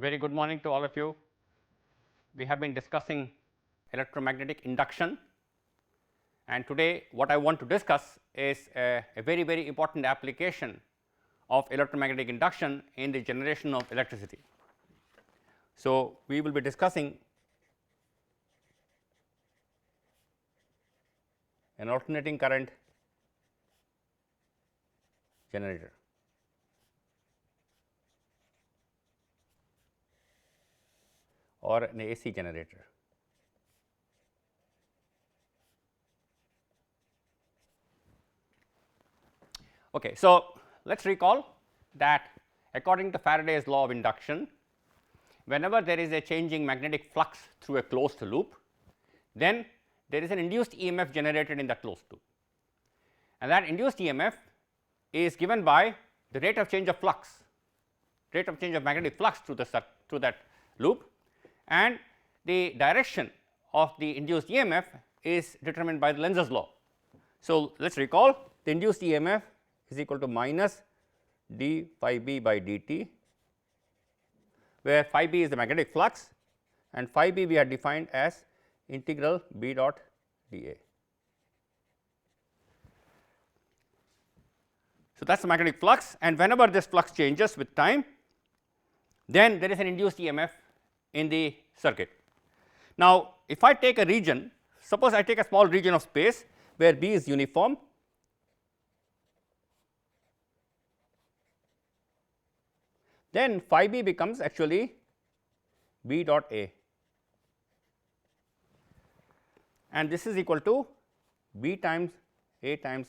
very good morning to all of you. We have been discussing electromagnetic induction, and today what I want to discuss is a very important application of electromagnetic induction in the generation of electricity. So, we will be discussing an alternating current generator. Or an AC generator. Okay, so let us recall that according to Faraday's law of induction, whenever there is a changing magnetic flux through a closed loop, then there is an induced EMF generated in that closed loop, and that induced EMF is given by the rate of change of flux, rate of change of magnetic flux through that loop, and the direction of the induced EMF is determined by the Lenz's law. So, let us recall the induced EMF is equal to minus d phi b by dt, where phi b is the magnetic flux and phi b we had defined as integral b dot dA. So, that is the magnetic flux, and whenever this flux changes with time, then there is an induced EMF in the circuit. Now, if I take a region, suppose I take a small region of space where B is uniform, then phi B becomes actually B dot A, and this is equal to B times A times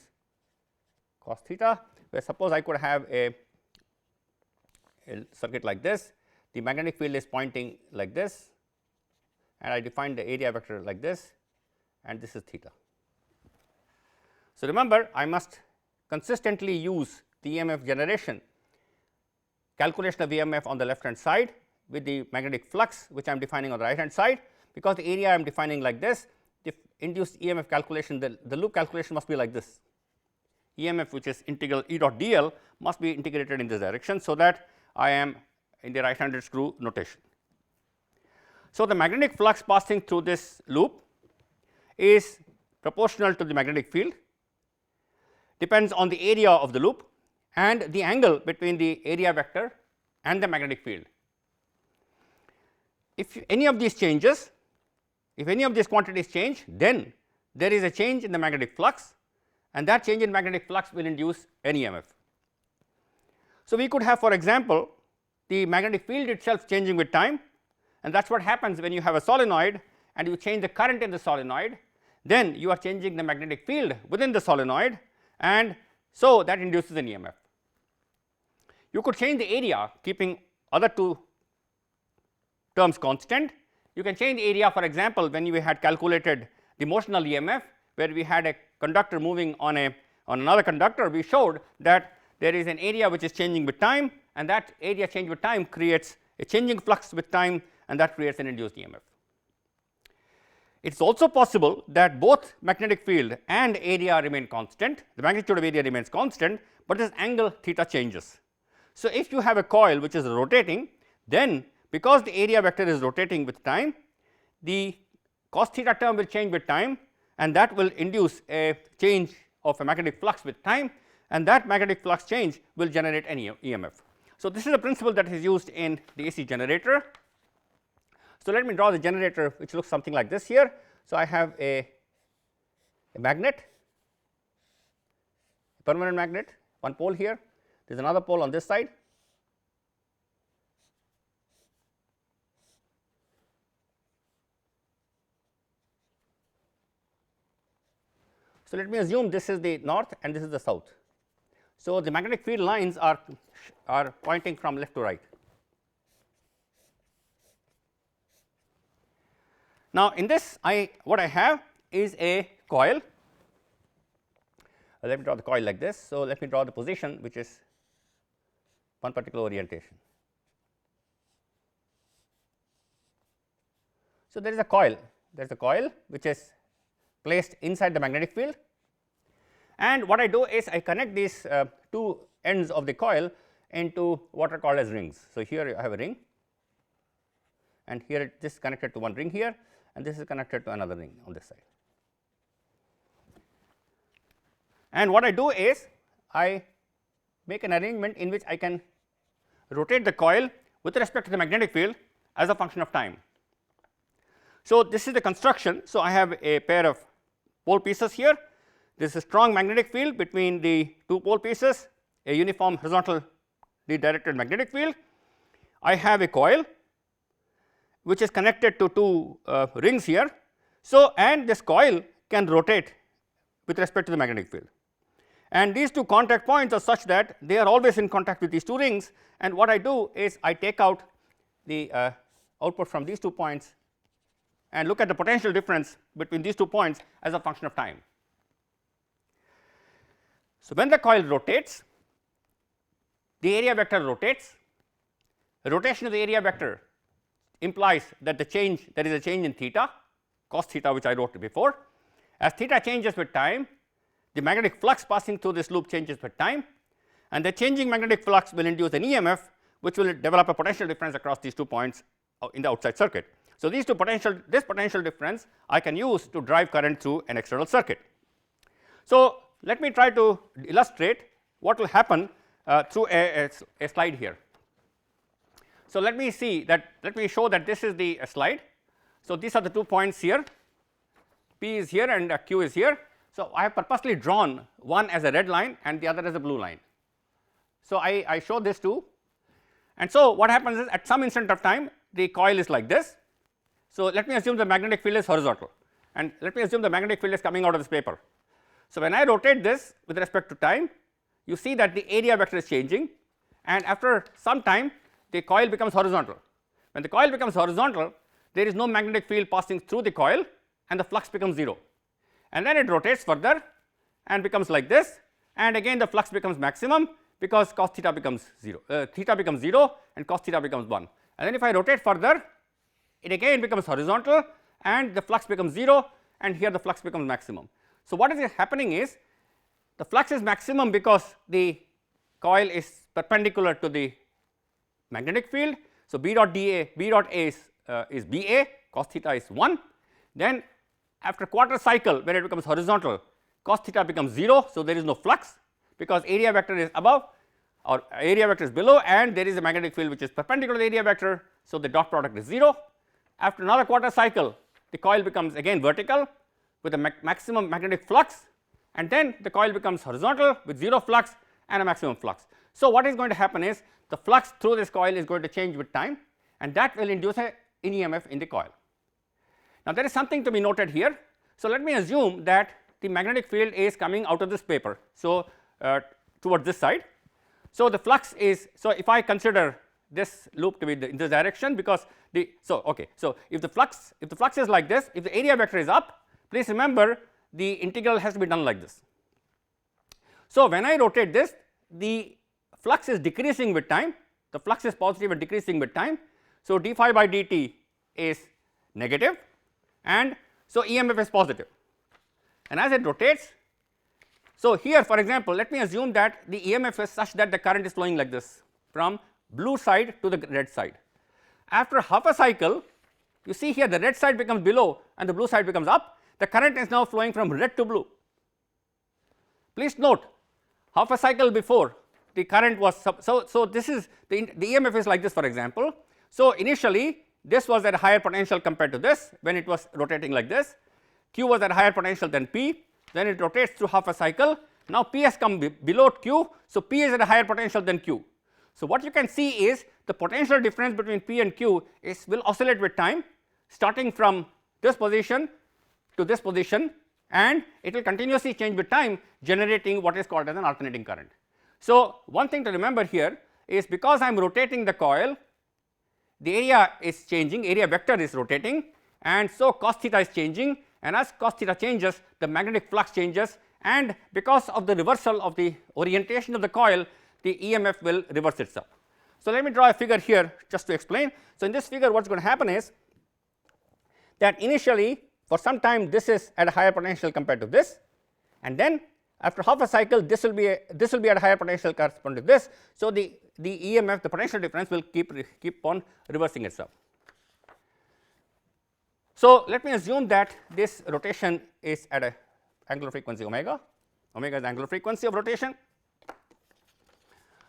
cos theta, where suppose I could have a circuit like this. The magnetic field is pointing like this, and I define the area vector like this, and this is theta. So, remember, I must consistently use the EMF generation, calculation of EMF on the left hand side with the magnetic flux which I am defining on the right hand side, because the area I am defining like this, the induced EMF calculation, the loop calculation must be like this. EMF, which is integral E dot dl, must be integrated in this direction, so that I am in the right handed screw notation. So, the magnetic flux passing through this loop is proportional to the magnetic field, depends on the area of the loop and the angle between the area vector and the magnetic field. If any of these changes, if any of these quantities change, then there is a change in the magnetic flux, and that change in magnetic flux will induce an EMF. So, we could have, for example, the magnetic field itself changing with time, and that is what happens when you have a solenoid and you change the current in the solenoid, then you are changing the magnetic field within the solenoid, and so that induces an EMF. You could change the area keeping other two terms constant. You can change the area, for example, when we had calculated the motional EMF, where we had a conductor moving on another conductor, we showed that there is an area which is changing with time, and that area change with time creates a changing flux with time, and that creates an induced EMF. It is also possible that both magnetic field and area remain constant, the magnitude of area remains constant, but this angle theta changes. So, if you have a coil which is rotating, then because the area vector is rotating with time, the cos theta term will change with time, and that will induce a change of a magnetic flux with time, and that magnetic flux change will generate an EMF. So, this is a principle that is used in the AC generator. So, let me draw the generator, which looks something like this here. So, I have a magnet, a permanent magnet, one pole here, there is another pole on this side. So, let me assume this is the north and this is the south. So, the magnetic field lines are pointing from left to right. Now, in this what I have is a coil. Let me draw the coil like this. So, let me draw the position which is one particular orientation. So, there is a coil which is placed inside the magnetic field, and what I do is I connect these two ends of the coil into what are called as rings. So, here I have a ring, and here this is connected to one ring here, and this is connected to another ring on this side. And what I do is I make an arrangement in which I can rotate the coil with respect to the magnetic field as a function of time. So, this is the construction. So, I have a pair of pole pieces here. This is a strong magnetic field between the two pole pieces, a uniform horizontally directed magnetic field. I have a coil which is connected to two rings here. So, and this coil can rotate with respect to the magnetic field, and these two contact points are such that they are always in contact with these two rings, and what I do is I take out the output from these 2 points and look at the potential difference between these 2 points as a function of time. So, when the coil rotates, the area vector rotates. The rotation of the area vector implies that there is a change in theta, cos theta, which I wrote before. As theta changes with time, the magnetic flux passing through this loop changes with time, and the changing magnetic flux will induce an EMF, which will develop a potential difference across these 2 points in the outside circuit. So, this potential difference I can use to drive current through an external circuit. So, let me try to illustrate what will happen through a slide here. So, let me show that this is the slide. So, these are the 2 points here, P is here and Q is here. So, I have purposely drawn one as a red line and the other as a blue line. So, I show this too, and so what happens is at some instant of time the coil is like this. So, let me assume the magnetic field is horizontal, and let me assume the magnetic field is coming out of this paper. So, when I rotate this with respect to time, you see that the area vector is changing, and after some time the coil becomes horizontal. When the coil becomes horizontal, there is no magnetic field passing through the coil and the flux becomes 0, and then it rotates further and becomes like this, and again the flux becomes maximum because cos theta becomes 0, theta becomes 0 and cos theta becomes 1, and then if I rotate further, it again becomes horizontal and the flux becomes 0, and here the flux becomes maximum. So, what is happening is the flux is maximum because the coil is perpendicular to the magnetic field. So, B dot A is B A, cos theta is 1. Then after quarter cycle, when it becomes horizontal, cos theta becomes 0. So, there is no flux because area vector is above or area vector is below, and there is a magnetic field which is perpendicular to the area vector. So, the dot product is 0. After another quarter cycle, the coil becomes again vertical with a maximum magnetic flux, and then the coil becomes horizontal with 0 flux and a maximum flux. So, what is going to happen is the flux through this coil is going to change with time, and that will induce an EMF in the coil. Now, there is something to be noted here. So, let me assume that the magnetic field is coming out of this paper. So, towards this side. So, the flux is, so if I consider this loop to be in this direction, because the, so okay, so if the flux is like this, if the area vector is up, please remember the integral has to be done like this. So, when I rotate this, the flux is decreasing with time, the flux is positive and decreasing with time. So, d phi by dt is negative, and so EMF is positive, and as it rotates, so here for example, let me assume that the EMF is such that the current is flowing like this from blue side to the red side. After half a cycle, you see here the red side becomes below and the blue side becomes up. The current is now flowing from red to blue. Please note, half a cycle before the current was so this is the EMF is like this for example. So, initially this was at a higher potential compared to this when it was rotating like this, Q was at a higher potential than P, then it rotates through half a cycle. Now, P has come below Q, so P is at a higher potential than Q. So, what you can see is the potential difference between P and Q will oscillate with time, starting from this position to this position, and it will continuously change with time, generating what is called as an alternating current. So, one thing to remember here is because I am rotating the coil, the area is changing, area vector is rotating, and so cos theta is changing, and as cos theta changes, the magnetic flux changes, and because of the reversal of the orientation of the coil, the EMF will reverse itself. So, let me draw a figure here just to explain. So, in this figure what is going to happen is that initially for some time this is at a higher potential compared to this, and then after half a cycle this will be at a higher potential corresponding to this. So, the EMF, the potential difference will keep on reversing itself. So, let me assume that this rotation is at a angular frequency omega, omega is the angular frequency of rotation.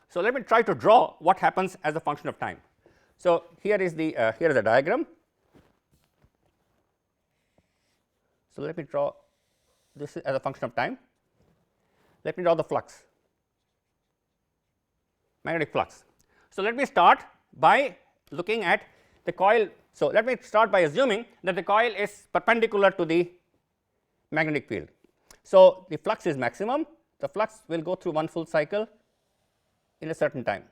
So, let me try to draw what happens as a function of time. So, here is the diagram. So, let me draw this as a function of time. Let me draw the flux, magnetic flux. So, let me start by looking at the coil. So, let me start by assuming that the coil is perpendicular to the magnetic field. So, the flux is maximum, the flux will go through one full cycle in a certain time.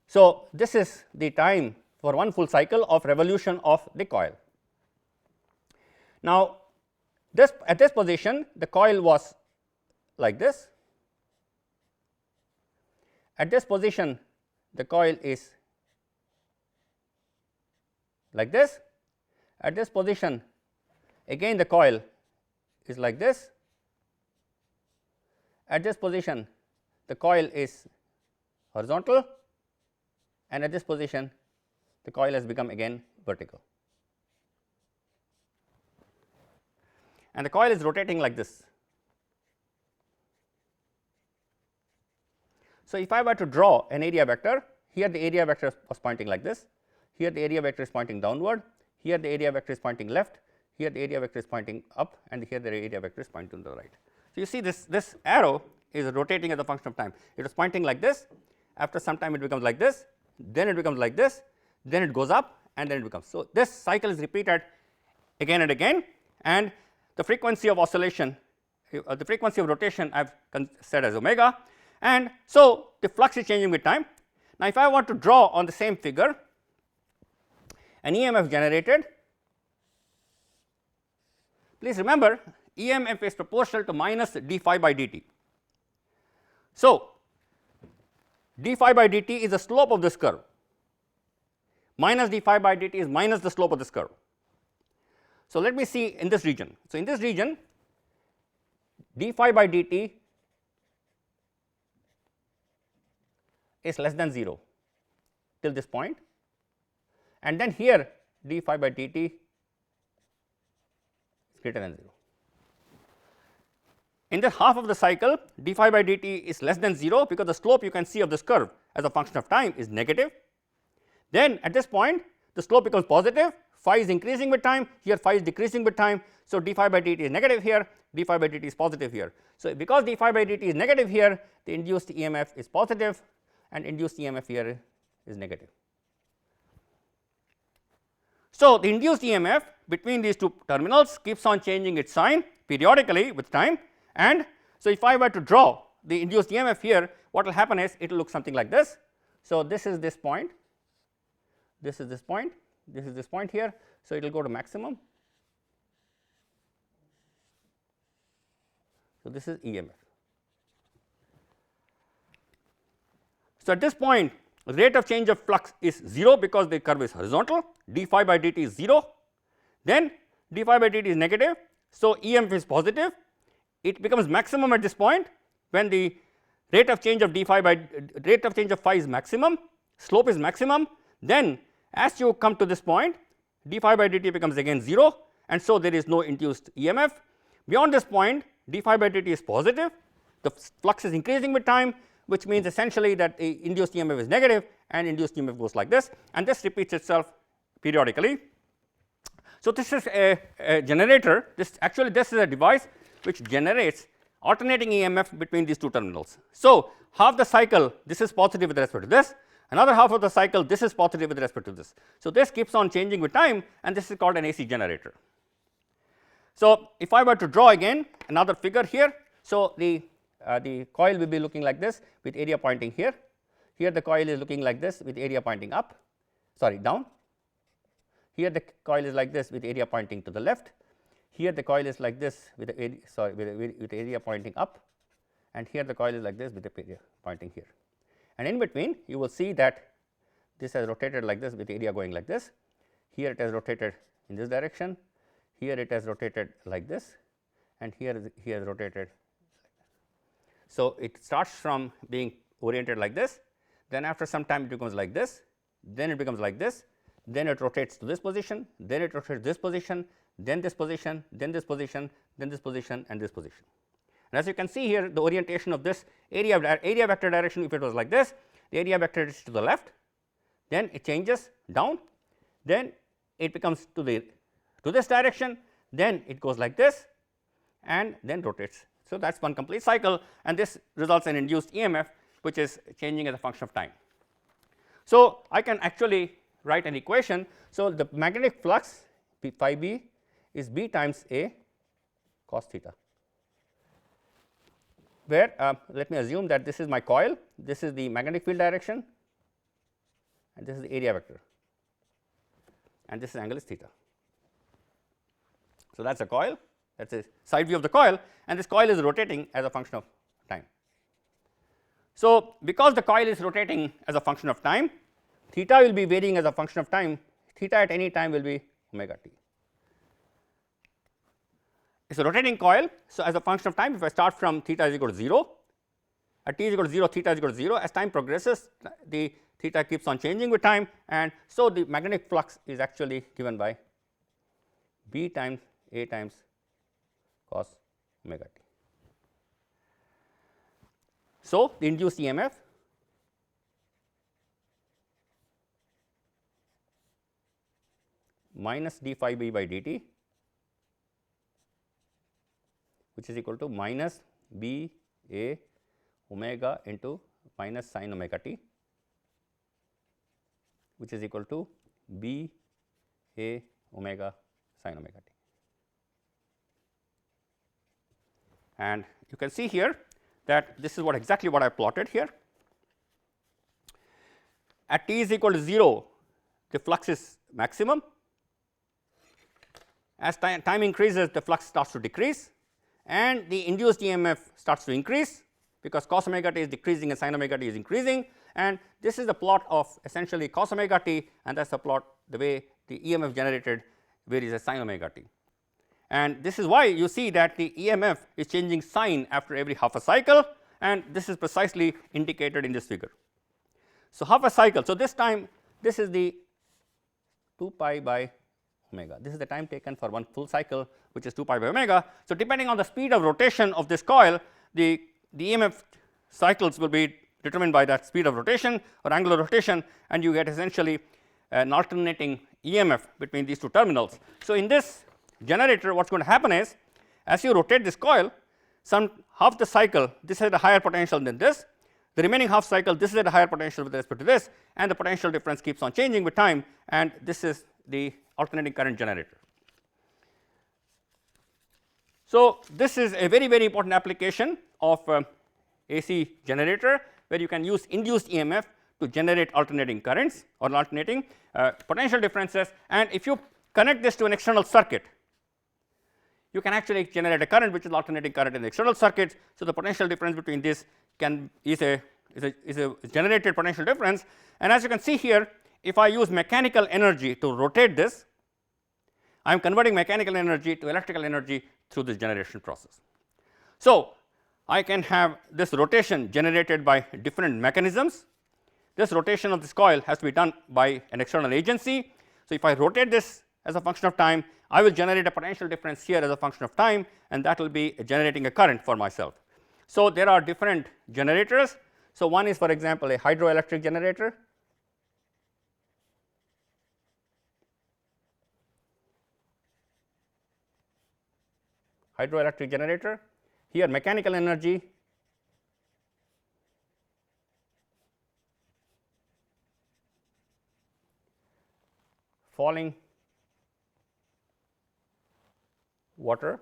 So, this is the time for one full cycle of revolution of the coil. Now, at this position the coil was like this, at this position the coil is like this, at this position again the coil is like this, at this position the coil is horizontal, and at this position the coil has become again vertical, and the coil is rotating like this. So, if I were to draw an area vector, here the area vector was pointing like this, here the area vector is pointing downward, here the area vector is pointing left, here the area vector is pointing up, and here the area vector is pointing to the right. So, you see this arrow is rotating as a function of time. It was pointing like this, after some time it becomes like this, then it becomes like this, then it goes up, and then it becomes. So, this cycle is repeated again and again, and the frequency of oscillation, the frequency of rotation I have said as omega, and so the flux is changing with time. Now, if I want to draw on the same figure an EMF generated, please remember EMF is proportional to minus d phi by dt. So, d phi by dt is the slope of this curve, minus d phi by dt is minus the slope of this curve. So, let me see in this region. So, in this region d phi by dt is less than 0 till this point, and then here d phi by dt is greater than 0. In this half of the cycle d phi by dt is less than 0 because the slope you can see of this curve as a function of time is negative. Then at this point the slope becomes positive, phi is increasing with time, here phi is decreasing with time. So, d phi by dt is negative here, d phi by dt is positive here. So, because d phi by dt is negative here, the induced EMF is positive and induced EMF here is negative. So, the induced EMF between these two terminals keeps on changing its sign periodically with time, and so if I were to draw the induced EMF here, what will happen is it will look something like this. So, this is this point, this is this point, this is this point here. So, it will go to maximum. So, this is EMF. So, at this point rate of change of flux is 0 because the curve is horizontal, d phi by dt is 0, then d phi by dt is negative. So, EMF is positive, it becomes maximum at this point when the rate of change of d phi by rate of change of phi is maximum, slope is maximum. Then as you come to this point d phi by dt becomes again 0, and so there is no induced EMF. Beyond this point d phi by dt is positive, the flux is increasing with time, which means essentially that the induced EMF is negative and induced EMF goes like this, and this repeats itself periodically. So, this is a generator, this is a device which generates alternating EMF between these two terminals. So, half the cycle this is positive with respect to this, another half of the cycle this is positive with respect to this. So, this keeps on changing with time, and this is called an AC generator. So, if I were to draw again another figure here, so the coil will be looking like this with area pointing here, here the coil is looking like this with area pointing up, sorry down, here the coil is like this with area pointing to the left, here the coil is like this with the area, with area pointing up, and here the coil is like this with the area pointing here, and in between you will see that this has rotated like this with area going like this, here it has rotated in this direction, here it has rotated like this, and here is rotated. So, it starts from being oriented like this, then after some time it becomes like this, then it becomes like this, then it rotates to this position, then it rotates this position, then this position, then this position, then this position and this position. And as you can see here, the orientation of this area vector direction, if it was like this, the area vector is to the left, then it changes down, then it becomes to this direction, then it goes like this and then rotates. So, that is one complete cycle, and this results in induced EMF, which is changing as a function of time. So, I can actually write an equation. So, the magnetic flux phi b is b times A cos theta, where let me assume that this is my coil, this is the magnetic field direction and this is the area vector and this angle is theta. So, that is a coil, that is a side view of the coil, and this coil is rotating as a function of time. So, because the coil is rotating as a function of time, theta will be varying as a function of time, theta at any time will be omega t. It is a rotating coil. So, as a function of time, if I start from theta is equal to 0, at t is equal to 0, theta is equal to 0, as time progresses the theta keeps on changing with time, and so the magnetic flux is actually given by b times A times cos omega t. So, the induced EMF minus d phi b by dt, which is equal to minus b A omega into minus sin omega t, which is equal to b A omega sin omega t. And you can see here that this is exactly what I plotted here. At t is equal to 0, the flux is maximum. As time increases, the flux starts to decrease and the induced EMF starts to increase, because cos omega t is decreasing and sin omega t is increasing, and this is the plot of essentially cos omega t, and that is the plot the way the EMF generated varies as sin omega t. And this is why you see that the EMF is changing sign after every half a cycle, and this is precisely indicated in this figure. So, half a cycle. So, this time this is the 2 pi by omega, this is the time taken for one full cycle, which is 2 pi by omega. So, depending on the speed of rotation of this coil, the EMF cycles will be determined by that speed of rotation or angular rotation, and you get essentially an alternating EMF between these two terminals. So, in this generator, what is going to happen is, as you rotate this coil, some half the cycle this has a higher potential than this, the remaining half cycle this is at a higher potential with respect to this, and the potential difference keeps on changing with time, and this is the alternating current generator. So, this is a very important application of AC generator, where you can use induced EMF to generate alternating currents or alternating potential differences, and if you connect this to an external circuit, you can actually generate a current which is alternating current in the external circuit. So, the potential difference between this is a generated potential difference, and as you can see here, if I use mechanical energy to rotate this, I am converting mechanical energy to electrical energy through this generation process. So, I can have this rotation generated by different mechanisms. This rotation of this coil has to be done by an external agency. So, if I rotate this as a function of time, I will generate a potential difference here as a function of time, and that will be generating a current for myself. So, there are different generators. So, one is for example a hydroelectric generator. Hydroelectric generator, here mechanical energy falling water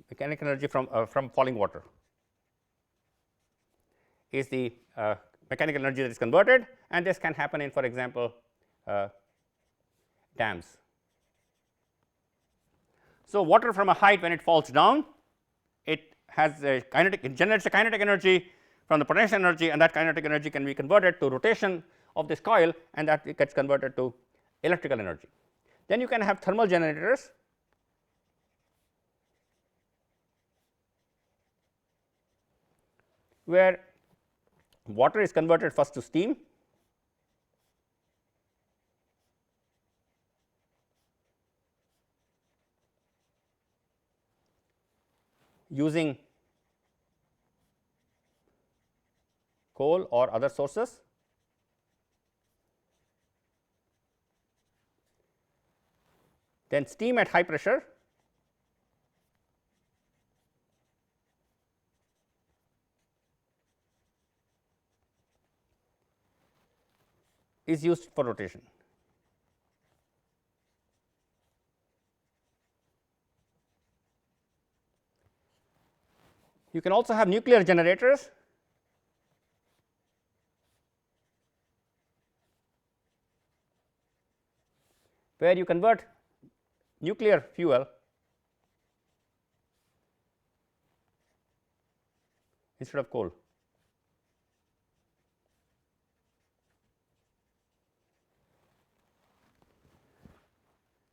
mechanical energy from falling water is the mechanical energy that is converted, and this can happen in, for example, dams. So, water from a height, when it falls down, it has a kinetic, it generates a kinetic energy from the potential energy, and that kinetic energy can be converted to rotation of this coil, and that it gets converted to electrical energy. Then you can have thermal generators, where water is converted first to steam, using coal or other sources. Then steam at high pressure is used for rotation. You can also have nuclear generators where you convert nuclear fuel instead of coal.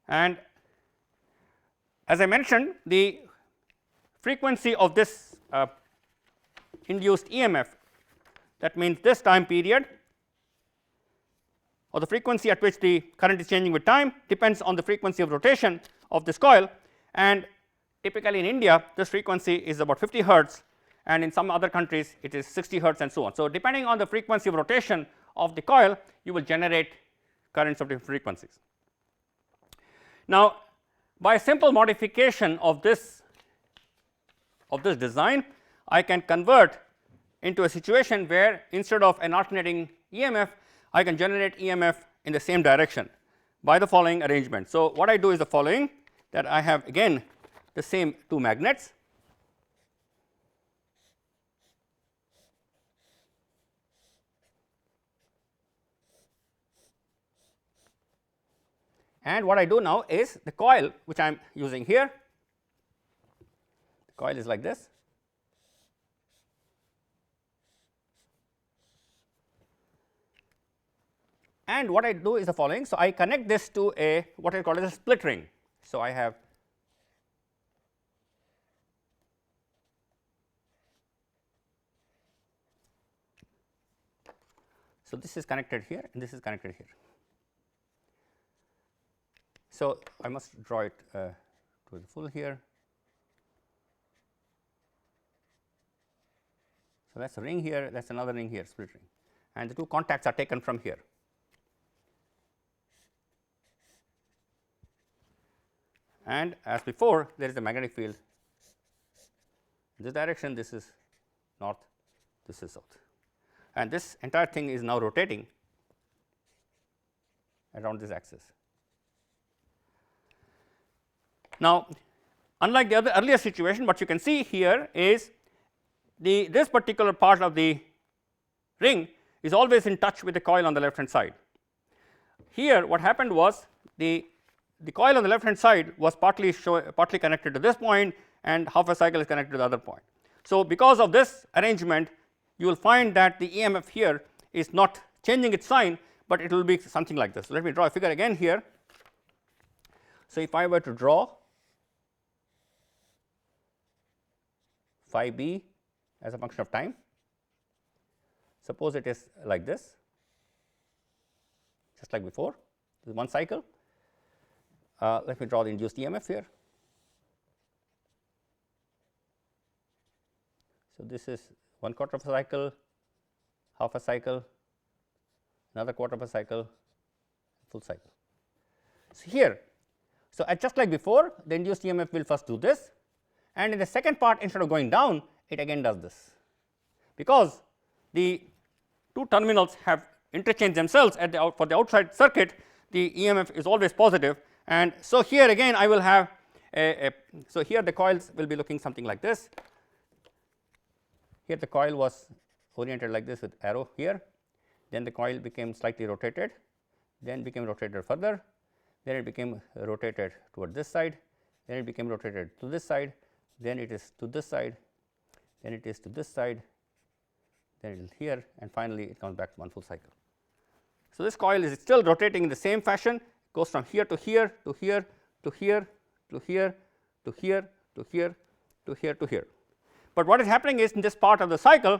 And as I mentioned, the frequency of this induced EMF, that means this time period, or the frequency at which the current is changing with time, depends on the frequency of rotation of this coil, and typically in India this frequency is about 50 hertz, and in some other countries it is 60 hertz and so on. So, depending on the frequency of rotation of the coil, you will generate currents of different frequencies. Now, by a simple modification of this design, I can convert into a situation where instead of an alternating EMF, I can generate EMF in the same direction by the following arrangement. So, what I do is the following, that I have again the same two magnets, and what I do now is the coil which I am using here, the coil is like this, and what I do is the following. So, I connect this to a what I call as a split ring. So, I have so this is connected here and this is connected here. So, I must draw it to the full here. So, that is a ring here, that is another ring here, split ring, and the two contacts are taken from here. And as before, there is a magnetic field in this direction, this is north, this is south, and this entire thing is now rotating around this axis. Now, unlike the other earlier situation, what you can see here is this particular part of the ring is always in touch with the coil on the left hand side. Here what happened was the coil on the left hand side was partly connected to this point and half a cycle is connected to the other point. So, because of this arrangement, you will find that the EMF here is not changing its sign, but it will be something like this. So, let me draw a figure again here. So, if I were to draw phi b as a function of time, suppose it is like this, just like before, this is one cycle. Let me draw the induced EMF here. So, this is 1/4 of a cycle, half a cycle, another quarter of a cycle, full cycle. So, here, so just like before, the induced EMF will first do this, and in the second part, instead of going down, it again does this, because the two terminals have interchanged themselves at the for the outside circuit, the EMF is always positive, and so here again I will have so here the coils will be looking something like this. Here the coil was oriented like this with arrow here, then the coil became slightly rotated, then became rotated further, then it became rotated toward this side, then it became rotated to this side, then it is to this side, then it is to this side, then it is here, and finally it comes back to one full cycle. So, this coil is still rotating in the same fashion, goes from here to here to here to here to here to here to here to here to here. But what is happening is, in this part of the cycle,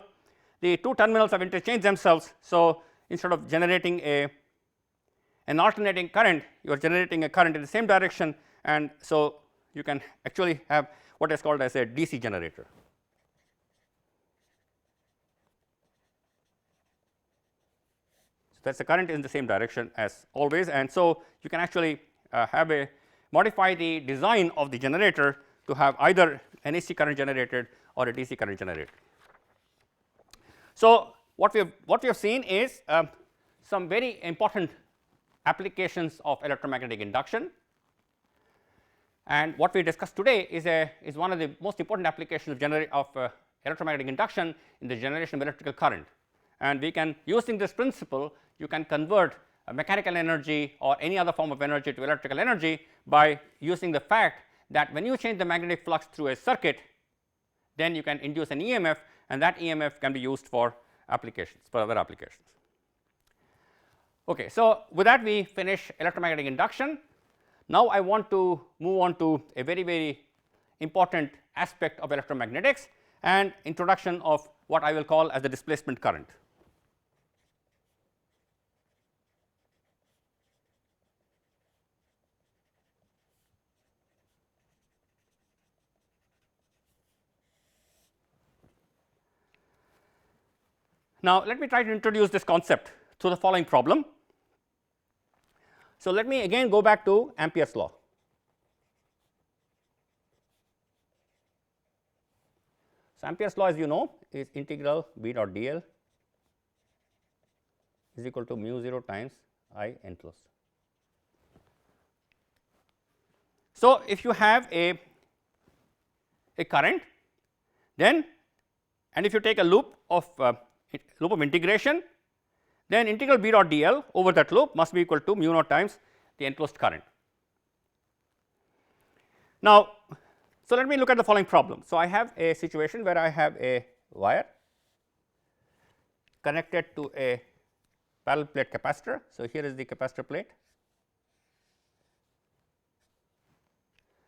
the two terminals have interchanged themselves. So, instead of generating an alternating current, you are generating a current in the same direction, and so you can actually have what is called as a DC generator. So, that is the current in the same direction as always, and so you can actually modify the design of the generator to have either an AC current generated or a DC current generated. So, what we have seen is some very important applications of electromagnetic induction, and what we discussed today is one of the most important applications of electromagnetic induction in the generation of electrical current. And we can, using this principle, you can convert mechanical energy or any other form of energy to electrical energy by using the fact that when you change the magnetic flux through a circuit, then you can induce an EMF, and that EMF can be used for applications, for other applications. Okay, so with that we finish electromagnetic induction. Now I want to move on to a very important aspect of electromagnetics and introduction of what I will call as the displacement current. Now, let me try to introduce this concept through the following problem. So, let me again go back to Ampere's law. So, Ampere's law, as you know, is integral B dot dl is equal to mu 0 times I enclosed. So, if you have a current, then and if you take a loop of integration, then integral B dot dl over that loop must be equal to mu naught times the enclosed current. Now, so let me look at the following problem. So, I have a situation where I have a wire connected to a parallel plate capacitor. So, here is the capacitor plate,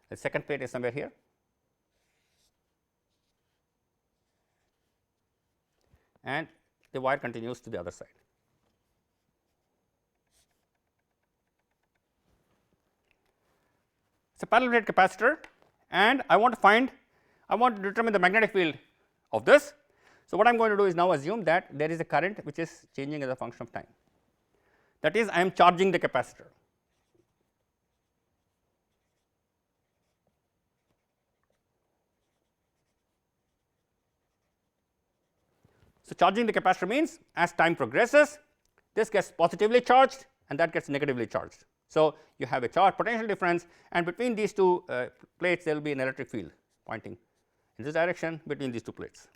the second plate is somewhere here, and the wire continues to the other side. It is a parallel plate capacitor, and I want to determine the magnetic field of this. So, what I am going to do is now assume that there is a current which is changing as a function of time, that is I am charging the capacitor. So, charging the capacitor means as time progresses, this gets positively charged and that gets negatively charged. So, you have a charge potential difference, and between these two plates there will be an electric field pointing in this direction between these two plates.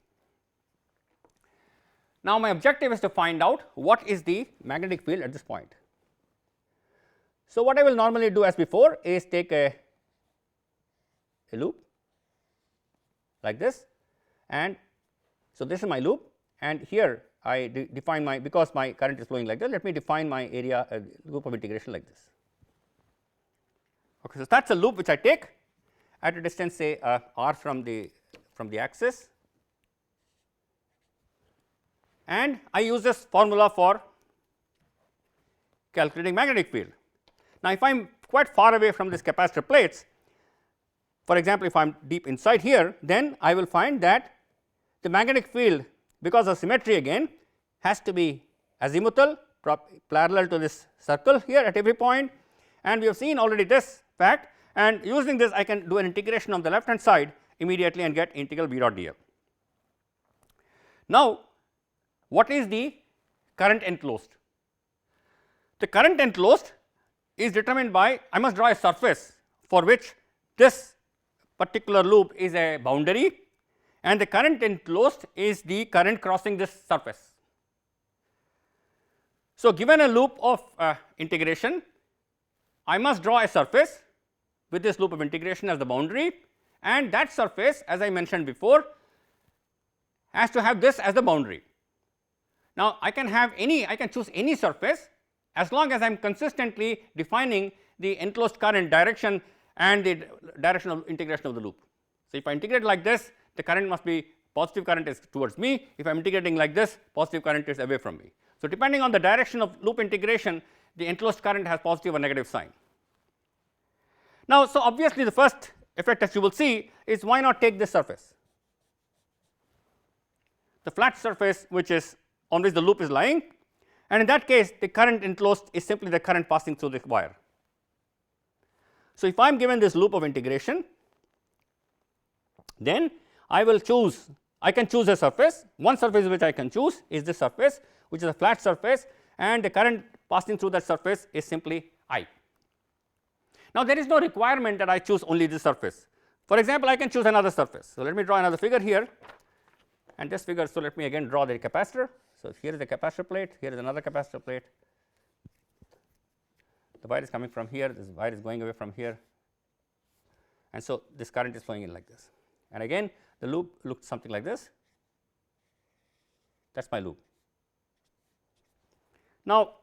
Now, my objective is to find out what is the magnetic field at this point. So, what I will normally do as before is take a loop like this, and so this is my loop, and here I define my, because my current is flowing like this, let me define my area loop of integration like this. Okay, so, that is a loop which I take at a distance say r from the axis, and I use this formula for calculating magnetic field. Now, if I am quite far away from this capacitor plates, for example, if I am deep inside here, then I will find that the magnetic field, because of symmetry again, has to be azimuthal parallel to this circle here at every point, and we have seen already this fact, and using this I can do an integration on the left hand side immediately and get integral B dot dl. Now, what is the current enclosed? The current enclosed is determined by, I must draw a surface for which this particular loop is a boundary, and the current enclosed is the current crossing this surface. So, given a loop of integration, I must draw a surface with this loop of integration as the boundary, and that surface, as I mentioned before, has to have this as the boundary. Now, I can choose any surface as long as I am consistently defining the enclosed current direction and the direction of integration of the loop. So, if I integrate like this, the current must be positive current is towards me, if I am integrating like this, positive current is away from me. So, depending on the direction of loop integration, the enclosed current has positive or negative sign. Now, so obviously, the first effect that you will see is why not take this surface, the flat surface which is on which the loop is lying, and in that case the current enclosed is simply the current passing through the wire. So, if I am given this loop of integration, then I will choose, I can choose a surface, one surface which I can choose is this surface which is a flat surface, and the current passing through that surface is simply I. Now, there is no requirement that I choose only this surface. For example, I can choose another surface. So, let me draw another figure here, and this figure. So, let me again draw the capacitor. So, here is the capacitor plate, here is another capacitor plate, the wire is coming from here, this wire is going away from here, and so this current is flowing in like this, and again the loop looks something like this. That is my loop. Now,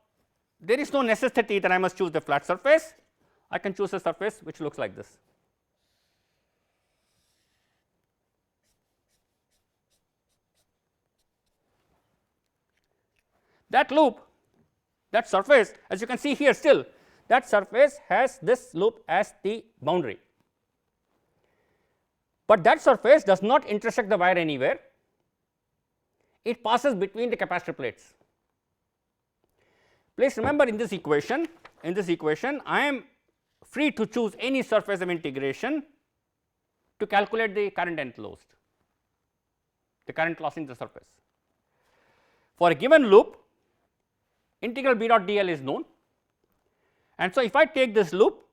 there is no necessity that I must choose the flat surface. I can choose a surface which looks like this. That loop, that surface, as you can see here still, that surface has this loop as the boundary, but that surface does not intersect the wire anywhere. It passes between the capacitor plates. Please remember, in this equation, I am free to choose any surface of integration to calculate the current enclosed, the current crossing the surface. For a given loop, integral B dot dl is known, and so if I take this loop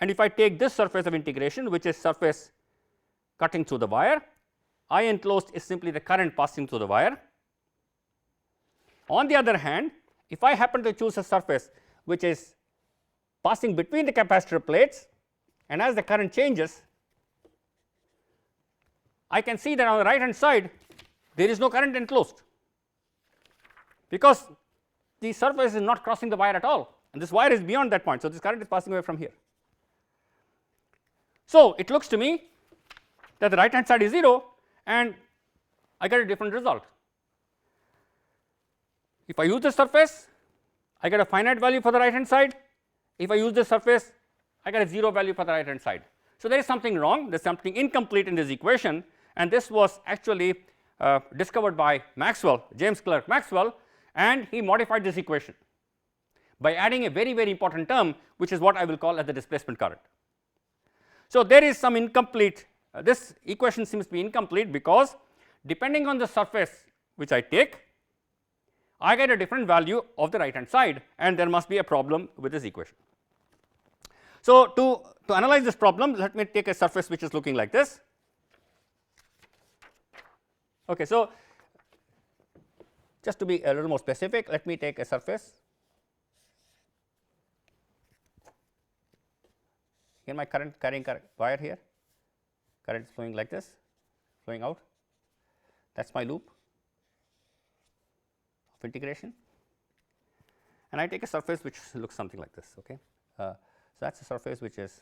and if I take this surface of integration, which is surface cutting through the wire, I enclosed is simply the current passing through the wire. On the other hand, if I happen to choose a surface which is passing between the capacitor plates, and as the current changes, I can see that on the right hand side there is no current enclosed, because the surface is not crossing the wire at all, and this wire is beyond that point. So, this current is passing away from here. So, it looks to me that the right hand side is 0 and I get a different result. If I use this surface, I get a finite value for the right hand side. If I use this surface, I get a 0 value for the right hand side. So, there is something wrong, there is something incomplete in this equation, and this was actually discovered by Maxwell, James Clerk Maxwell, and he modified this equation by adding a very, very important term, which is what I will call as the displacement current. So, there is some incomplete, this equation seems to be incomplete, because depending on the surface which I take, I get a different value of the right hand side, and there must be a problem with this equation. So, to analyze this problem, let me take a surface which is looking like this. Okay, so, just to be a little more specific, let me take a surface. Here my current carrying wire here, current is flowing like this, flowing out, that is my loop of integration, and I take a surface which looks something like this. Okay. So, that is a surface which is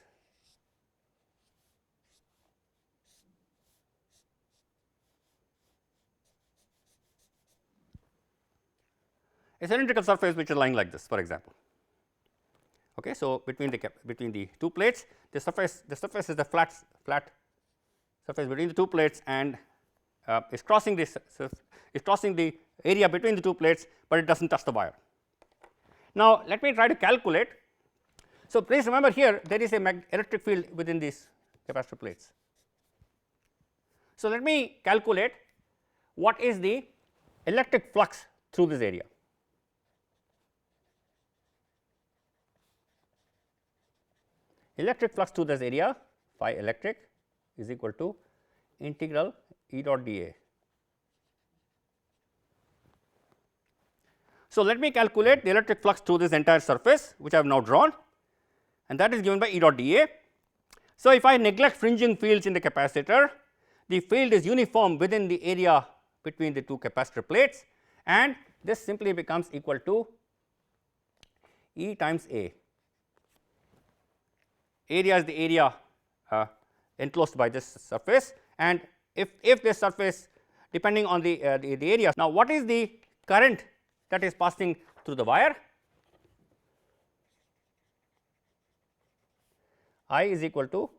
a cylindrical surface which is lying like this, for example. Okay, so, between the two plates, the surface is the flat surface between the two plates, and is crossing this is crossing the area between the two plates, but it does not touch the wire. Now, let me try to calculate. So, please remember, here there is a electric field within these capacitor plates. So, let me calculate what is the electric flux through this area. Electric flux through this area, phi electric, is equal to integral E dot dA. So, let me calculate the electric flux through this entire surface, which I have now drawn, and that is given by E dot dA. So, if I neglect fringing fields in the capacitor, the field is uniform within the area between the two capacitor plates, and this simply becomes equal to E times A. Area is the area enclosed by this surface, and if this surface depending on the area. Now, what is the current that is passing through the wire? I is equal to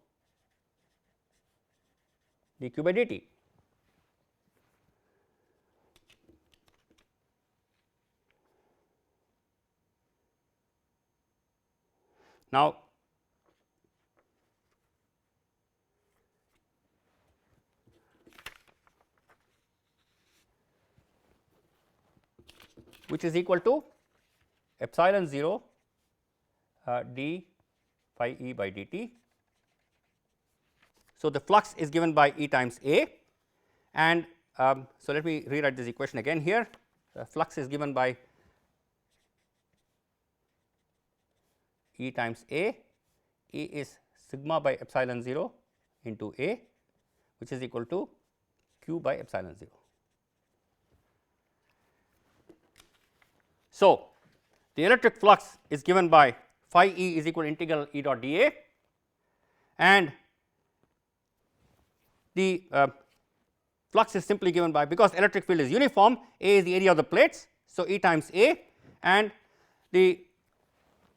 dq by dt. Now, which is equal to epsilon 0 d phi E by dt. So, the flux is given by E times A, and so let me rewrite this equation again here. Flux is given by E times A, E is sigma by epsilon 0 into A, which is equal to q by epsilon 0. So, the electric flux is given by phi E is equal to integral E dot dA, and the flux is simply given by, because electric field is uniform, A is the area of the plates. So, E times A, and the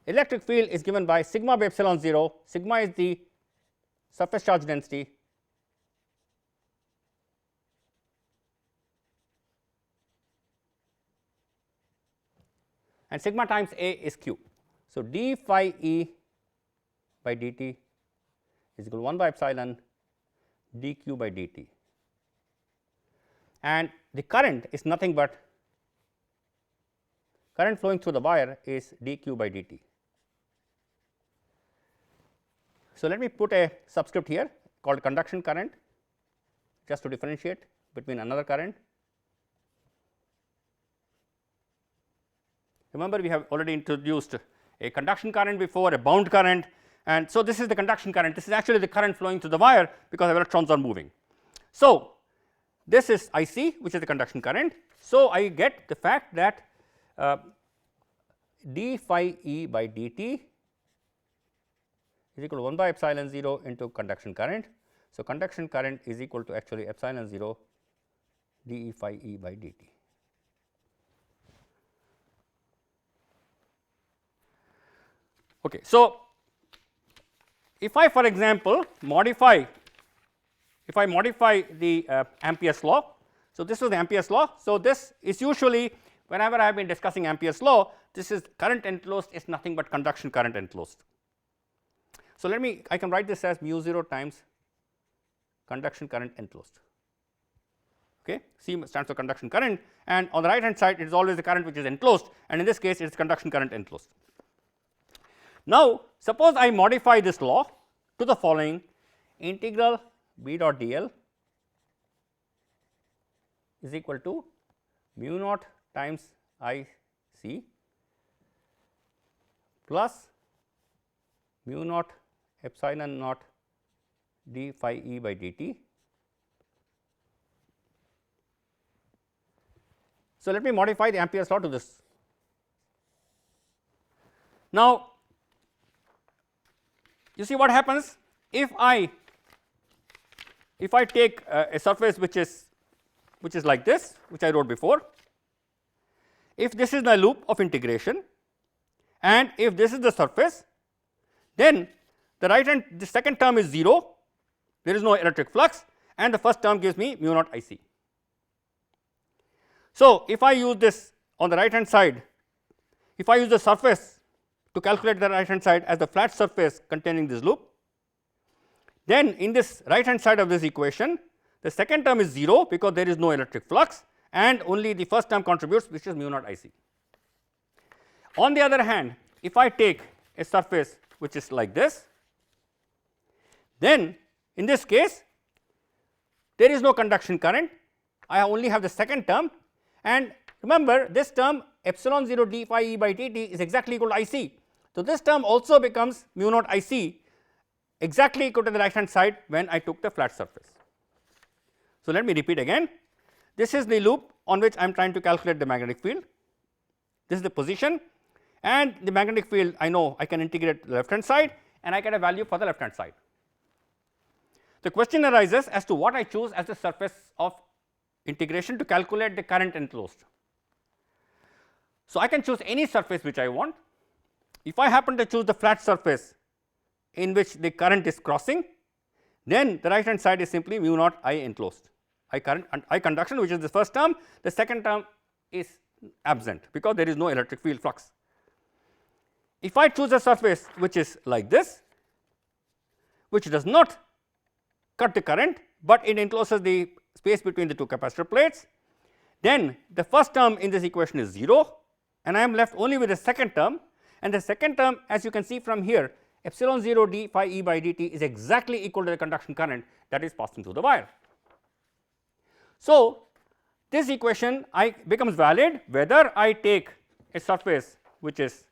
electric field is given by sigma by epsilon 0, sigma is the surface charge density, and sigma times A is q. So, d phi E by dt is equal to 1 by epsilon dq by dt, and the current is nothing but current flowing through the wire is dq by dt. So, let me put a subscript here called conduction current, just to differentiate between another current. Remember, we have already introduced a conduction current before, a bound current, and so this is the conduction current. This is actually the current flowing through the wire because electrons are moving. So, this is I c, which is the conduction current. So, I get the fact that d phi E by dt is equal to 1 by epsilon 0 into conduction current. So, conduction current is equal to actually epsilon 0 d phi E by dt. Okay. So, if I, for example, modify the Ampere's law. So, this was the Ampere's law. So, this is usually whenever I have been discussing Ampere's law, this is current enclosed is nothing but conduction current enclosed. So, I can write this as mu 0 times conduction current enclosed. Okay. C stands for conduction current, and on the right hand side it is always the current which is enclosed, and in this case it is conduction current enclosed. Now, suppose I modify this law to the following: integral B dot dl is equal to mu naught times I c plus mu naught epsilon naught d phi E by dt. So, let me modify the Ampere's law to this. Now, you see what happens if I take a surface which is like this, which I wrote before. If this is the loop of integration and if this is the surface, then the second term is 0, there is no electric flux, and the first term gives me mu naught I c. So, if I use this on the right hand side, if I use the surface to calculate the right hand side as the flat surface containing this loop, then in this right hand side of this equation, the second term is 0 because there is no electric flux, and only the first term contributes, which is mu naught I c. On the other hand, if I take a surface which is like this, then in this case there is no conduction current, I only have the second term, and remember this term epsilon 0 d phi E by dt is exactly equal to I c. So, this term also becomes mu naught I c, exactly equal to the right hand side when I took the flat surface. So, let me repeat again. This is the loop on which I am trying to calculate the magnetic field. This is the position, and the magnetic field I know I can integrate the left hand side, and I get a value for the left hand side. The question arises as to what I choose as the surface of integration to calculate the current enclosed. So, I can choose any surface which I want. If I happen to choose the flat surface in which the current is crossing, then the right hand side is simply mu naught I enclosed, I current and I conduction, which is the first term. The second term is absent because there is no electric field flux. If I choose a surface which is like this, which does not cut the current, but it encloses the space between the two capacitor plates, then the first term in this equation is 0 and I am left only with the second term, and the second term, as you can see from here, epsilon 0 d phi E by dt is exactly equal to the conduction current that is passing through the wire. So, this equation becomes valid whether I take a surface which is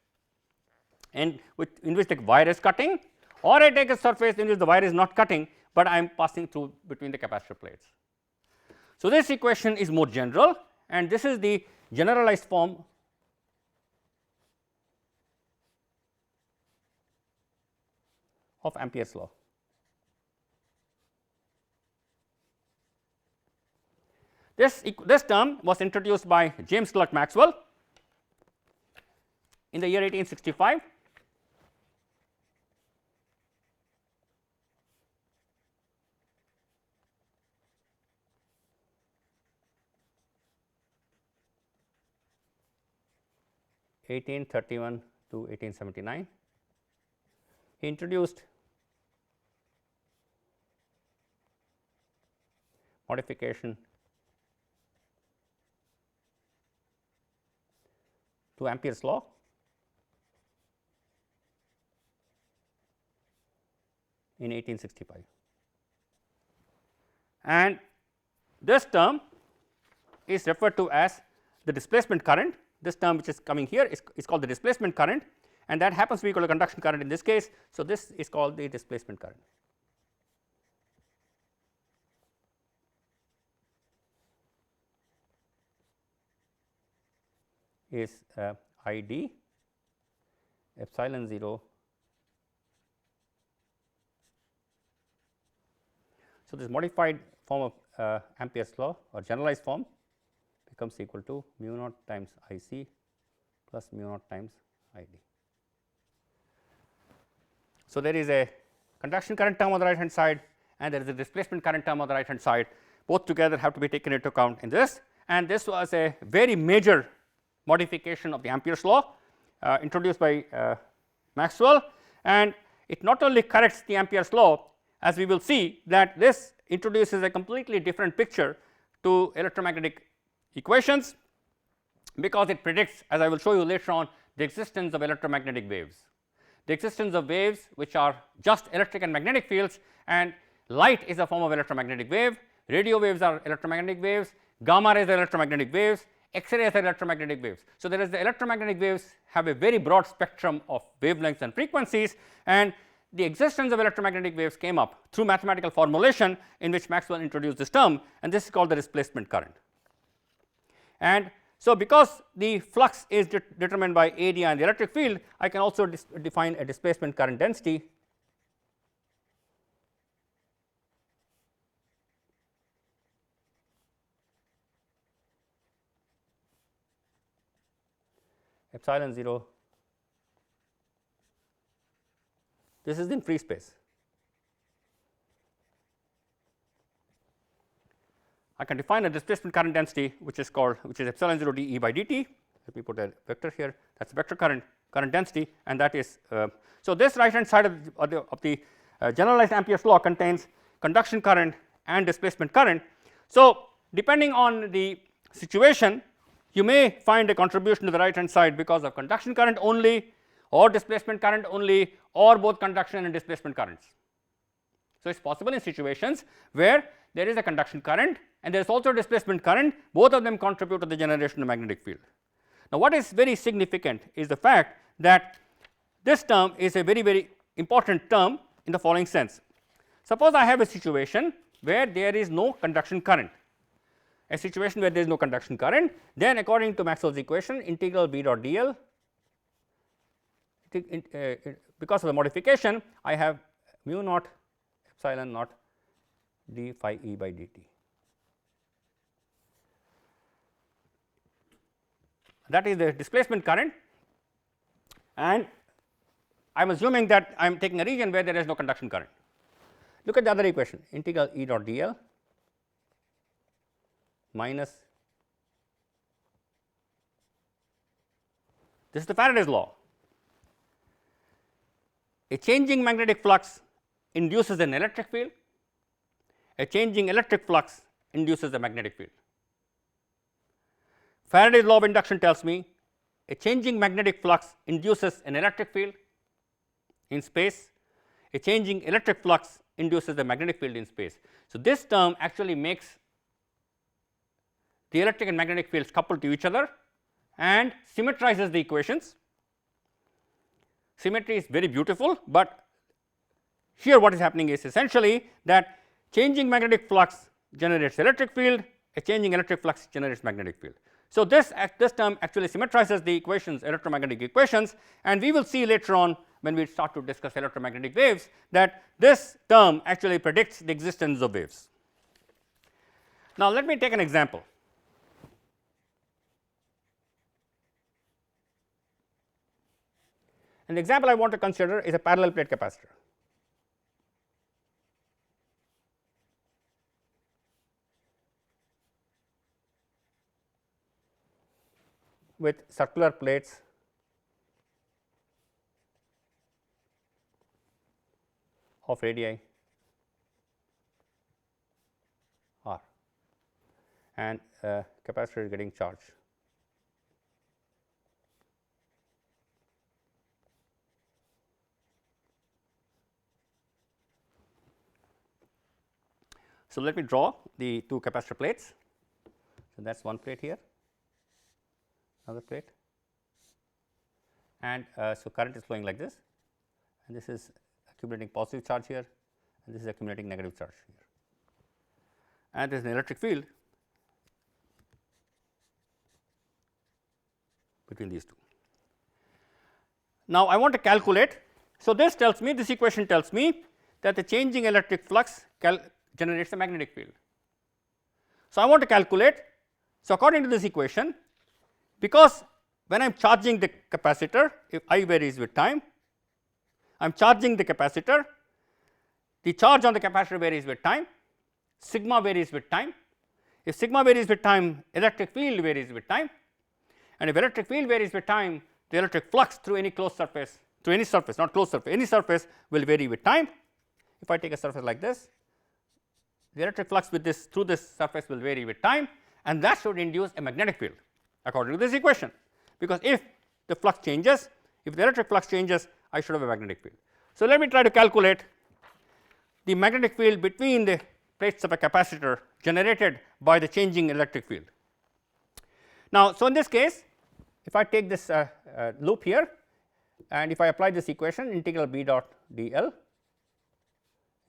in which the wire is cutting, or I take a surface in which the wire is not cutting, but I am passing through between the capacitor plates. So, this equation is more general, and this is the generalized form of Ampere's law. This term was introduced by James Clerk Maxwell in the year 1865. to 1879. He introduced modification to Ampere's law in 1865, and this term is referred to as the displacement current. This term which is coming here is called the displacement current, and that happens to be equal to conduction current in this case. So, this is called the displacement current. Is I d epsilon 0. So, this modified form of Ampere's law or generalized form becomes equal to mu naught times I c plus mu naught times I d. So, there is a conduction current term on the right hand side and there is a displacement current term on the right hand side, both together have to be taken into account in this, and this was a very major modification of the Ampere's law introduced by Maxwell, and it not only corrects the Ampere's law, as we will see that this introduces a completely different picture to electromagnetic equations, because it predicts, as I will show you later on, the existence of electromagnetic waves, the existence of waves which are just electric and magnetic fields, and light is a form of electromagnetic wave, radio waves are electromagnetic waves, gamma rays are electromagnetic waves, X-rays are electromagnetic waves. So, there is the electromagnetic waves have a very broad spectrum of wavelengths and frequencies, and the existence of electromagnetic waves came up through mathematical formulation in which Maxwell introduced this term, and this is called the displacement current. And so, because the flux is determined by area and the electric field, I can also define a displacement current density epsilon 0. This is in free space. I can define a displacement current density which is epsilon 0 d E by dt. Let me put a vector here, that is vector current density, and that is so this right hand side of the generalized Ampere's law contains conduction current and displacement current. So, depending on the situation, you may find a contribution to the right hand side because of conduction current only, or displacement current only, or both conduction and displacement currents. So, it is possible in situations where there is a conduction current and there is also a displacement current, both of them contribute to the generation of magnetic field. Now, what is very significant is the fact that this term is a very important term in the following sense. Suppose I have a situation where there is no conduction current, a situation where there is no conduction current, then according to Maxwell's equation, integral B dot dl, because of the modification, I have mu naught epsilon naught d phi E by dt. that is the displacement current, and I am assuming that I am taking a region where there is no conduction current. Look at the other equation, integral E dot dl minus, this is the Faraday's law. A changing magnetic flux induces an electric field, a changing electric flux induces a magnetic field. Faraday's law of induction tells me a changing magnetic flux induces an electric field in space, a changing electric flux induces a magnetic field in space. So, this term actually makes the electric and magnetic fields coupled to each other and symmetrizes the equations. Symmetry is very beautiful, but here what is happening is essentially that changing magnetic flux generates electric field, a changing electric flux generates magnetic field. So, this term actually symmetrizes the equations, electromagnetic equations, and we will see later on when we start to discuss electromagnetic waves that this term actually predicts the existence of waves. Now, let me take an example. An example I want to consider is a parallel plate capacitor. With circular plates of radii r, and capacitor is getting charged. So, let me draw the two capacitor plates. So, that is one plate here, another plate, and so current is flowing like this, and this is accumulating positive charge here, and this is accumulating negative charge here, and there is an electric field between these two. Now, I want to calculate. So, this tells me, this equation tells me that the changing electric flux generates a magnetic field. So, I want to calculate. So, according to this equation, because when I am charging the capacitor, if I varies with time, I am charging the capacitor, the charge on the capacitor varies with time, sigma varies with time. If sigma varies with time, electric field varies with time, and if electric field varies with time, the electric flux through any closed surface, through any surface, not closed surface, any surface will vary with time. If I take a surface like this, the electric flux with this through this surface will vary with time, and that should induce a magnetic field according to this equation, because if the flux changes, if the electric flux changes, I should have a magnetic field. So, let me try to calculate the magnetic field between the plates of a capacitor generated by the changing electric field. Now, so in this case, if I take this loop here, and if I apply this equation, integral B dot dl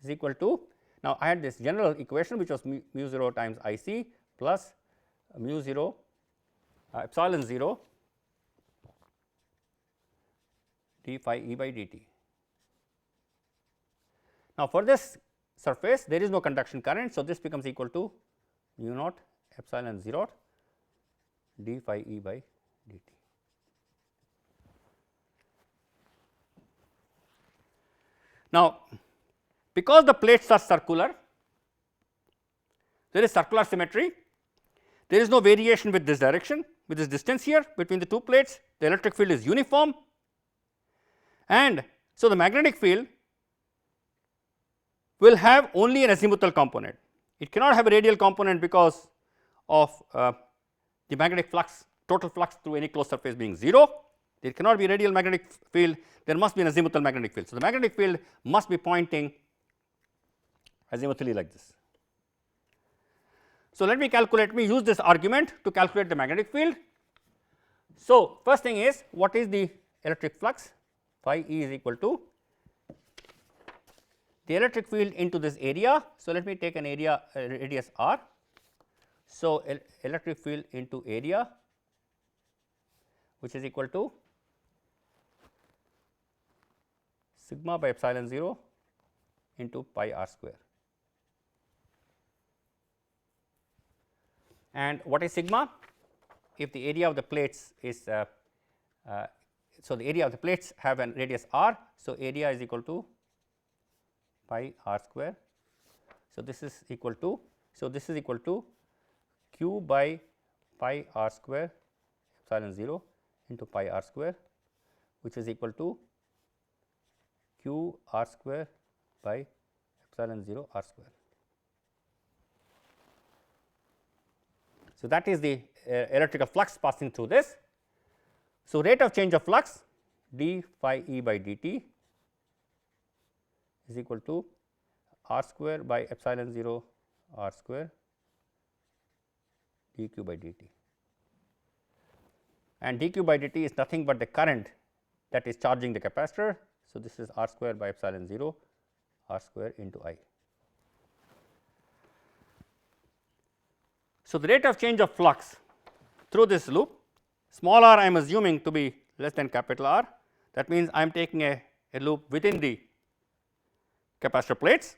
is equal to, now I had this general equation which was mu 0 times I c plus mu 0 epsilon 0 d phi E by dt. Now, for this surface there is no conduction current. So, this becomes equal to mu naught epsilon 0 d phi E by dt. Now, because the plates are circular, there is circular symmetry, there is no variation with this direction, with this distance here between the two plates, the electric field is uniform, and so the magnetic field will have only an azimuthal component. It cannot have a radial component because of the magnetic flux, total flux through any closed surface being 0. There cannot be radial magnetic field, there must be an azimuthal magnetic field. So, the magnetic field must be pointing azimuthally like this. So, let me use this argument to calculate the magnetic field. So, first thing is, what is the electric flux? Phi E is equal to the electric field into this area. So, let me take an area radius r. So, electric field into area, which is equal to sigma by epsilon 0 into pi r square. And what is sigma? if the area of the plates is so the area of the plates have a radius r. So, area is equal to pi r square. So, this is equal to, so this is equal to q by pi r square epsilon 0 into pi r square, which is equal to q r square by epsilon 0 r square. So, that is the electrical flux passing through this. So, rate of change of flux d phi e by dt is equal to r square by epsilon 0 r square dq by dt, and dq by dt is nothing but the current that is charging the capacitor. So, this is r square by epsilon 0 r square into I. So, the rate of change of flux through this loop, small r I am assuming to be less than capital R. That means, I am taking a loop within the capacitor plates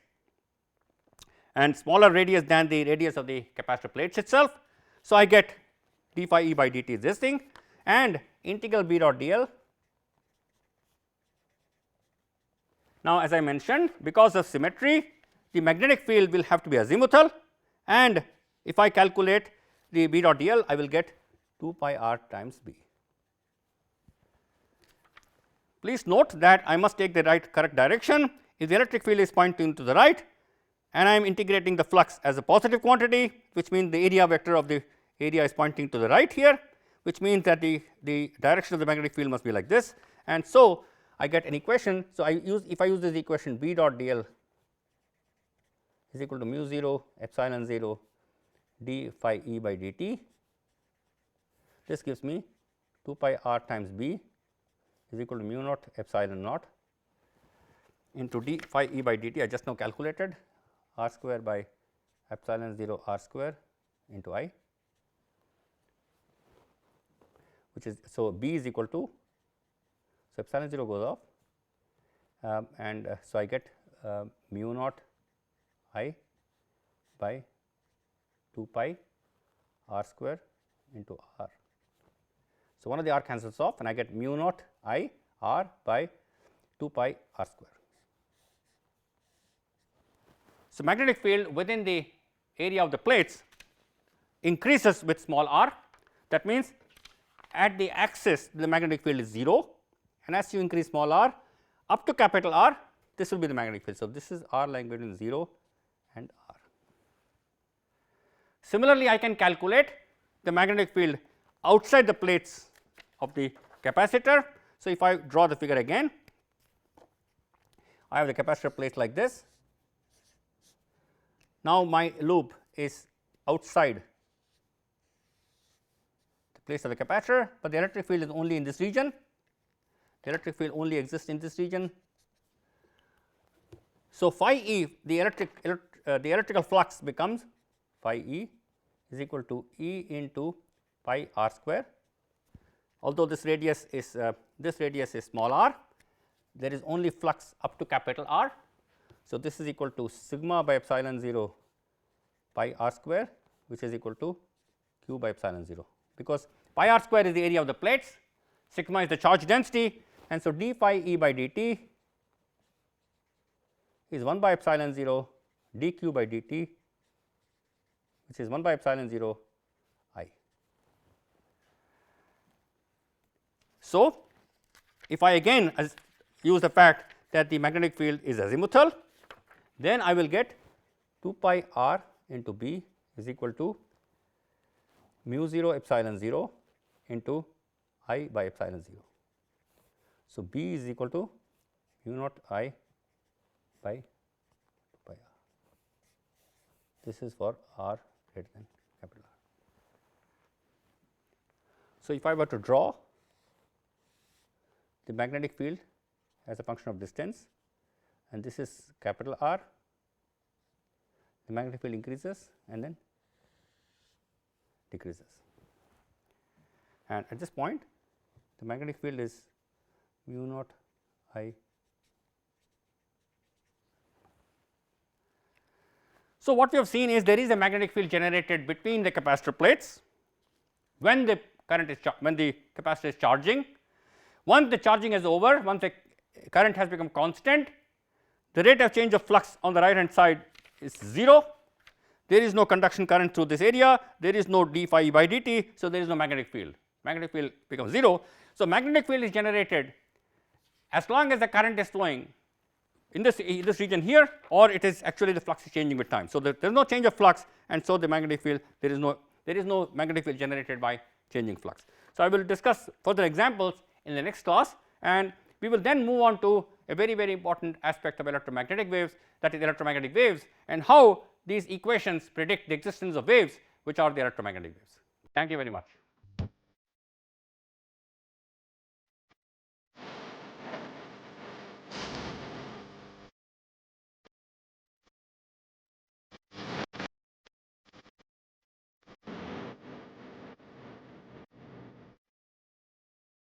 and smaller radius than the radius of the capacitor plates itself. So, I get d phi e by dt is this thing, and integral b dot dl. Now, as I mentioned, because of symmetry, the magnetic field will have to be azimuthal, and if I calculate the b dot dl, I will get 2 pi r times b. Please note that I must take the correct direction. If the electric field is pointing to the right and I am integrating the flux as a positive quantity, which means the area vector of the area is pointing to the right here, which means that the direction of the magnetic field must be like this, and so I get an equation. So, if I use this equation, b dot dl is equal to mu 0 epsilon 0 d phi e by dt. This gives me 2 pi r times b is equal to mu naught epsilon naught into d phi e by dt. I just now calculated r square by epsilon 0 r square into I, which is, so b is equal to, so epsilon 0 goes off, and so I get mu naught I by 2 pi r square into r. So, one of the r cancels off and I get mu naught I r by 2 pi r square. So, magnetic field within the area of the plates increases with small r. That means, at the axis the magnetic field is 0, and as you increase small r up to capital R, this will be the magnetic field. So, this is r lying between 0 and r. Similarly, I can calculate the magnetic field outside the plates of the capacitor. So, if I draw the figure again, I have the capacitor plate like this. Now, my loop is outside the place of the capacitor, but the electric field is only in this region. The electric field only exists in this region. So, phi e, the electrical flux becomes phi e is equal to E into pi r square. Although this radius is small r, there is only flux up to capital R. So, this is equal to sigma by epsilon 0 pi r square, which is equal to q by epsilon 0, because pi r square is the area of the plates, sigma is the charge density, and so d phi e by dt is 1 by epsilon 0 dq by dt, which is 1 by epsilon 0 I. So, if I again use the fact that the magnetic field is azimuthal, then I will get 2 pi r into b is equal to mu 0 epsilon 0 into I by epsilon 0. So, b is equal to mu naught I by 2 pi r. This is for r greater than capital R. So, if I were to draw the magnetic field as a function of distance, and this is capital R, the magnetic field increases and then decreases, and at this point the magnetic field is mu naught I. So, what we have seen is there is a magnetic field generated between the capacitor plates, when the current is when the capacitor is charging. Once the charging is over, once the current has become constant, the rate of change of flux on the right hand side is 0. There is no conduction current through this area, there is no d phi by dt. So, there is no magnetic field, magnetic field becomes 0. So, magnetic field is generated as long as the current is flowing in this region here, or it is actually the flux is changing with time. So, there is no change of flux, and so the magnetic field there is no magnetic field generated by changing flux. So, I will discuss further examples in the next class, and we will then move on to a very important aspect of electromagnetic waves, that is electromagnetic waves, and how these equations predict the existence of waves which are the electromagnetic waves. Thank you very much.